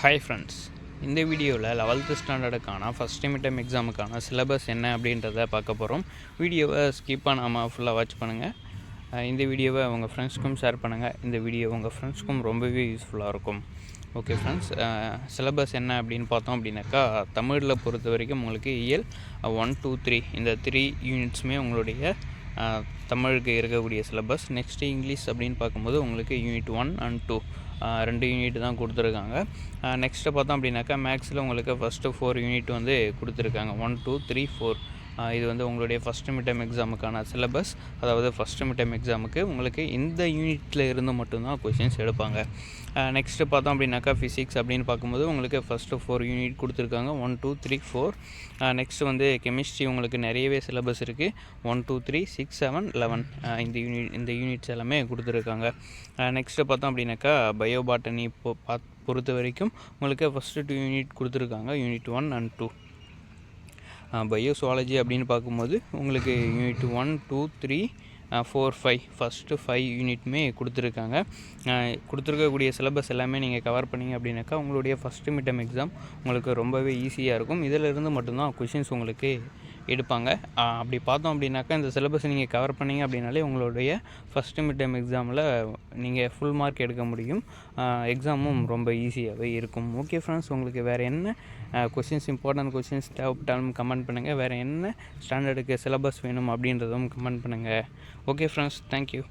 Hi friends, இந்த வீடியோவில் 11th ஸ்டாண்டர்டுக்கான first midterm எக்ஸாமுக்கான syllabus என்ன அப்படின்றத பார்க்க போகிறோம். வீடியோவை ஸ்கிப் பண்ணாமல் ஃபுல்லாக வாட்ச் பண்ணுங்கள். இந்த வீடியோவை உங்கள் ஃப்ரெண்ட்ஸ்க்கும் ஷேர் பண்ணுங்கள். இந்த வீடியோ உங்கள் ஃப்ரெண்ட்ஸ்க்கும் ரொம்பவே யூஸ்ஃபுல்லாக இருக்கும். ஓகே ஃப்ரெண்ட்ஸ், சிலபஸ் என்ன அப்படின்னு பார்த்தோம் அப்படின்னாக்கா, தமிழில் பொறுத்த வரைக்கும் உங்களுக்கு இயல் 1, 2, 3 இந்த 3 யூனிட்ஸுமே உங்களுடைய தமிழுக்கு இருக்கக்கூடிய சிலபஸ். நெக்ஸ்ட்டு இங்கிலீஷ் அப்படின்னு பார்க்கும்போது உங்களுக்கு யூனிட் 1 and 2 2 யூனிட் தான் கொடுத்துருக்காங்க. நெக்ஸ்ட்டு பார்த்தோம் அப்படின்னாக்கா, மேக்ஸில் உங்களுக்கு ஃபஸ்ட்டு 4 யூனிட் வந்து கொடுத்துருக்காங்க. 1, 2, 3, 4 இது வந்து உங்களுடைய ஃபஸ்ட்டு மிட்டம் எக்ஸாமுக்கான சிலபஸ். அதாவது ஃபஸ்ட்டு மிட்டம் எக்ஸாமுக்கு உங்களுக்கு இந்த யூனிட்டில் இருந்து மட்டும்தான் கொஷின்ஸ் எடுப்பாங்க. நெக்ஸ்ட்டு பார்த்தோம் அப்படின்னாக்கா, ஃபிசிக்ஸ் அப்படின்னு பார்க்கும்போது உங்களுக்கு ஃபஸ்ட்டு 4 யூனிட் கொடுத்துருக்காங்க. 1, 2, 3, 4. நெக்ஸ்ட்டு வந்து கெமிஸ்ட்ரி உங்களுக்கு நிறையவே சிலபஸ் இருக்குது. 1, 2, 3, 6, 7, 11 இந்த யூனிட்ஸ் எல்லாமே கொடுத்துருக்காங்க. நெக்ஸ்ட்டு பார்த்தோம் அப்படின்னாக்கா, பயோபாட்டனி பொறுத்த வரைக்கும் உங்களுக்கு ஃபஸ்ட்டு 2 யூனிட் கொடுத்துருக்காங்க. Unit 1 and 2. பயோசுவாலஜி அப்படின்னு பார்க்கும்போது உங்களுக்கு யூனிட் 1, 2, 3, 4, 5 ஃபஸ்ட்டு 5 யூனிட்டுமே கொடுத்துருக்காங்க. கொடுத்துருக்கக்கூடிய சிலபஸ் எல்லாமே நீங்கள் கவர் பண்ணிங்க அப்படின்னாக்கா, உங்களுடைய ஃபஸ்ட்டு மிட்டம் எக்ஸாம் உங்களுக்கு ரொம்பவே ஈஸியாக இருக்கும். இதிலிருந்து மட்டும்தான் கொஷின்ஸ் உங்களுக்கு எடுப்பாங்க. அப்படி பார்த்தோம் அப்படின்னாக்கா, இந்த சிலபஸ் நீங்கள் கவர் பண்ணிங்க அப்படின்னாலே உங்களுடைய ஃபஸ்ட்டு மிட்டம் எக்ஸாமில் நீங்கள் ஃபுல் மார்க் எடுக்க முடியும். எக்ஸாமும் ரொம்ப ஈஸியாகவே இருக்கும். ஓகே ஃப்ரெண்ட்ஸ், உங்களுக்கு வேறு என்ன கொஷின்ஸ், இம்பார்ட்டன்ட் கொஷின்ஸ் தேவைப்பட்டாலும் கமெண்ட் பண்ணுங்கள். வேறு என்ன ஸ்டாண்டர்டுக்கு சிலபஸ் வேணும் அப்படின்றதும் கமெண்ட் பண்ணுங்கள். Okay friends, thank you.